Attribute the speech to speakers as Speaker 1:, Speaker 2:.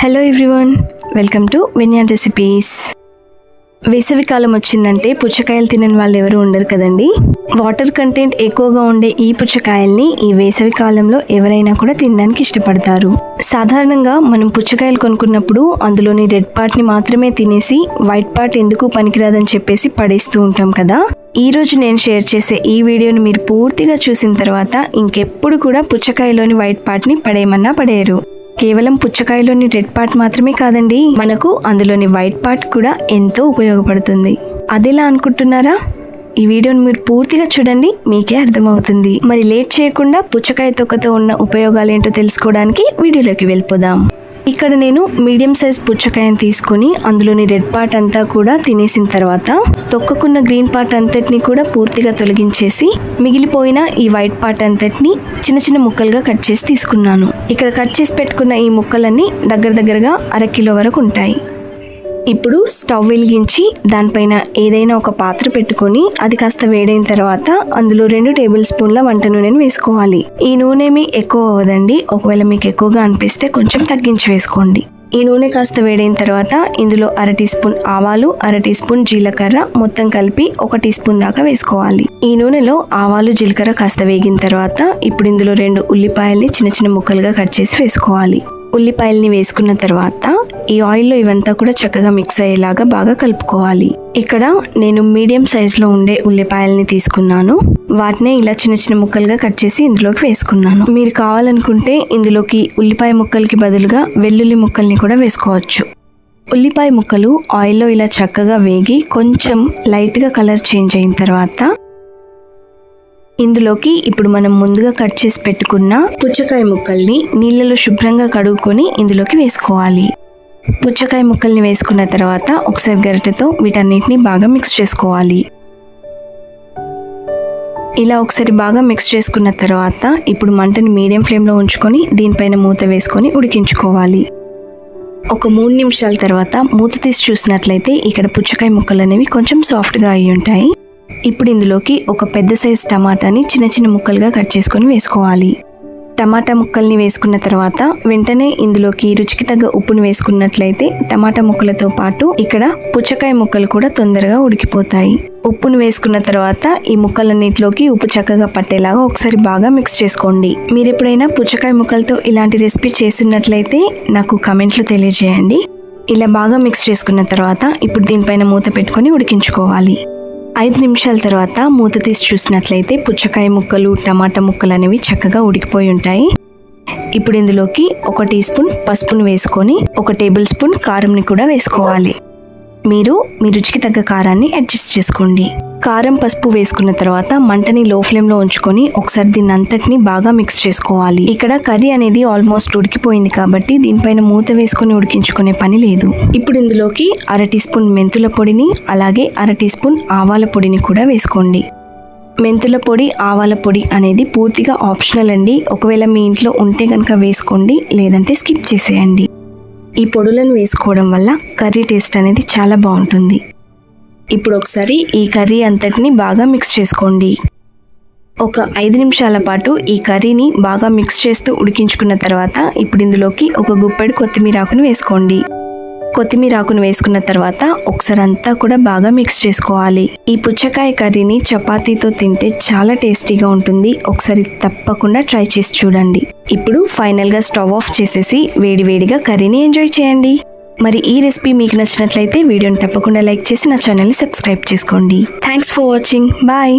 Speaker 1: Hello everyone, welcome to Vinyan recipes. వేసవి కాలం వచ్చిందంటే పుచ్చకాయలు తినని వాళ్ళు ఎవరు ఉండరు కదండి. వాటర్ కంటెంట్ ఎక్కువగా ఉండే ఈ పుచ్చకాయల్ని ఈ వేసవి కాలంలో ఎవరైనా కూడా తినడానికి ఇష్టపడతారు. సాధారణంగా మనం పుచ్చకాయలు కొనుక్కున్నప్పుడు అందులోని రెడ్ పార్ట్ని మాత్రమే తినేసి వైట్ పార్ట్ ఎందుకు పనికిరాదని చెప్పేసి పడేస్తూ ఉంటాం కదా. ఈ రోజు నేను షేర్ చేసే ఈ వీడియోని మీరు పూర్తిగా చూసిన తర్వాత ఇంకెప్పుడు కూడా పుచ్చకాయలోని వైట్ పార్ట్ని పడేయమన్నా పడేయరు. కేవలం పుచ్చకాయలోని రెడ్ పార్ట్ మాత్రమే కాదండి, మనకు అందులోని వైట్ పార్ట్ కూడా ఎంతో ఉపయోగపడుతుంది. అదెలా అనుకుంటున్నారా? ఈ వీడియోని మీరు పూర్తిగా చూడండి, మీకే అర్థమవుతుంది. మరి లేట్ చేయకుండా పుచ్చకాయ తొక్కతో ఉన్న ఉపయోగాలేంటో తెలుసుకోవడానికి వీడియోలోకి వెళ్ళిపోదాం. ఇక్కడ నేను మీడియం సైజ్ పుచ్చకాయని తీసుకొని అందులోని రెడ్ పార్ట్ అంతా కూడా తినేసిన తర్వాత తొక్కకున్న గ్రీన్ పార్ట్ అంతటిని కూడా పూర్తిగా తొలగించేసి మిగిలిపోయిన ఈ వైట్ పార్ట్ అంతటిని చిన్న చిన్న ముక్కలుగా కట్ చేసి తీసుకున్నాను. ఇక్కడ కట్ చేసి పెట్టుకున్న ఈ ముక్కలన్నీ దగ్గరగా 1/2 కిలో వరకు ఉంటాయి. ఇప్పుడు స్టవ్ వెలిగించి దానిపైన ఏదైనా ఒక పాత్ర పెట్టుకొని అది కాస్త వేడైన తర్వాత అందులో 2 టేబుల్ స్పూన్ల వంట నూనెను వేసుకోవాలి. ఈ నూనె ఎక్కువ అవ్వదండి, ఒకవేళ మీకు ఎక్కువగా అనిపిస్తే కొంచెం తగ్గించి వేసుకోండి. ఈ నూనె కాస్త వేడైన తర్వాత ఇందులో 1/2 టీ స్పూన్ ఆవాలు, 1/2 టీ స్పూన్ జీలకర్ర మొత్తం కలిపి 1 టీ స్పూన్ దాకా వేసుకోవాలి. ఈ నూనెలో ఆవాలు జీలకర్ర కాస్త వేగిన తర్వాత ఇప్పుడు ఇందులో 2 ఉల్లిపాయల్ని చిన్న చిన్న ముక్కలుగా కట్ చేసి వేసుకోవాలి. ఉల్లిపాయల్ని వేసుకున్న తర్వాత ఈ ఆయిల్లో ఇవంతా కూడా చక్కగా మిక్స్ అయ్యేలాగా బాగా కలుపుకోవాలి. ఇక్కడ నేను మీడియం సైజులో ఉండే ఉల్లిపాయల్ని తీసుకున్నాను. వాటిని ఇలా చిన్న చిన్న ముక్కలుగా కట్ చేసి ఇందులోకి వేసుకున్నాను. మీరు కావాలనుకుంటే ఇందులోకి ఉల్లిపాయ ముక్కలకి బదులుగా వెల్లుల్లి ముక్కల్ని కూడా వేసుకోవచ్చు. ఉల్లిపాయ ముక్కలు ఆయిల్లో ఇలా చక్కగా వేగి కొంచెం లైట్గా కలర్ చేంజ్ అయిన తర్వాత ఇందులోకి ఇప్పుడు మనం ముందుగా కట్ చేసి పెట్టుకున్న పుచ్చకాయ ముక్కల్ని నీళ్ళలో శుభ్రంగా కడుక్కొని ఇందులోకి వేసుకోవాలి. పుచ్చకాయ ముక్కల్ని వేసుకున్న తర్వాత ఒకసారి గరిటెతో వీటన్నిటిని బాగా మిక్స్ చేసుకోవాలి. ఇలా ఒకసారి బాగా మిక్స్ చేసుకున్న తర్వాత ఇప్పుడు మంటని మీడియం ఫ్లేమ్లో ఉంచుకొని దీనిపైన మూత వేసుకొని ఉడికించుకోవాలి. ఒక 3 నిమిషాల తర్వాత మూత తీసి చూసినట్లయితే ఇక్కడ పుచ్చకాయ ముక్కలు అనేవి కొంచెం సాఫ్ట్గా అయి ఉంటాయి. ఇప్పుడు ఇందులోకి ఒక పెద్ద సైజు టమాటాని చిన్న చిన్న ముక్కలుగా కట్ చేసుకొని వేసుకోవాలి. టమాటా ముక్కల్ని వేసుకున్న తర్వాత వెంటనే ఇందులోకి రుచికి తగ్గ ఉప్పును వేసుకున్నట్లయితే టమాటా ముక్కలతో పాటు ఇక్కడ పుచ్చకాయ ముక్కలు కూడా తొందరగా ఉడికిపోతాయి. ఉప్పును వేసుకున్న తర్వాత ఈ ముక్కలన్నిటిలోకి ఉప్పు చక్కగా పట్టేలాగా ఒకసారి బాగా మిక్స్ చేసుకోండి. మీరు ఎప్పుడైనా పుచ్చకాయ ముక్కలతో ఇలాంటి రెసిపీ చేస్తున్నట్లయితే నాకు కమెంట్లో తెలియజేయండి. ఇలా బాగా మిక్స్ చేసుకున్న తర్వాత ఇప్పుడు దీనిపైన మూత పెట్టుకొని ఉడికించుకోవాలి. 5 నిమిషాల తర్వాత మూత తీసి చూసినట్లయితే పుచ్చకాయ ముక్కలు, టమాటా ముక్కలు అనేవి చక్కగా ఉడికిపోయి ఉంటాయి. ఇప్పుడు ఇందులోకి 1 టీ స్పూన్ పసుపును వేసుకొని 1 టేబుల్ స్పూన్ కారంని కూడా వేసుకోవాలి. మీరు మీ రుచికి తగ్గ కారాన్ని అడ్జస్ట్ చేసుకోండి. కారం, పసుపు వేసుకున్న తర్వాత మంటని లో ఫ్లేమ్లో ఉంచుకొని ఒకసారి దీన్ని అంతటిని బాగా మిక్స్ చేసుకోవాలి. ఇక్కడ కర్రీ అనేది ఆల్మోస్ట్ ఉడికిపోయింది కాబట్టి దీనిపైన మూత వేసుకొని ఉడికించుకునే పని లేదు. ఇప్పుడు ఇందులోకి 1/2 టీ స్పూన్ మెంతుల పొడిని అలాగే 1/2 టీ స్పూన్ ఆవాల పొడిని కూడా వేసుకోండి. మెంతుల పొడి, ఆవాల పొడి అనేది పూర్తిగా ఆప్షనల్ అండి. ఒకవేళ మీ ఇంట్లో ఉంటే కనుక వేసుకోండి, లేదంటే స్కిప్ చేసేయండి. ఈ పొడులను వేసుకోవడం వల్ల కర్రీ టేస్ట్ అనేది చాలా బాగుంటుంది. ఇప్పుడు ఒకసారి ఈ కర్రీ అంతటిని బాగా మిక్స్ చేసుకోండి. ఒక 5 నిమిషాల పాటు ఈ కర్రీని బాగా మిక్స్ చేస్తూ ఉడికించుకున్న తర్వాత ఇప్పుడు ఇందులోకి 1 గుప్పెడు కొత్తిమీర ఆకును వేసుకోండి. కొత్తిమీర ఆకును వేసుకున్న తర్వాత ఒకసారి అంతా కూడా బాగా మిక్స్ చేసుకోవాలి. ఈ పుచ్చకాయ కర్రీని చపాతీతో తింటే చాలా టేస్టీగా ఉంటుంది. ఒకసారి తప్పకుండా ట్రై చేసి చూడండి. ఇప్పుడు ఫైనల్గా స్టవ్ ఆఫ్ చేసేసి వేడివేడిగా కర్రీని ఎంజాయ్ చేయండి. మరి ఈ రెసిపీ మీకు నచ్చినట్లయితే వీడియోని తప్పకుండా లైక్ చేసి నా ఛానల్ని సబ్స్క్రైబ్ చేసుకోండి. Thanks for watching. బాయ్.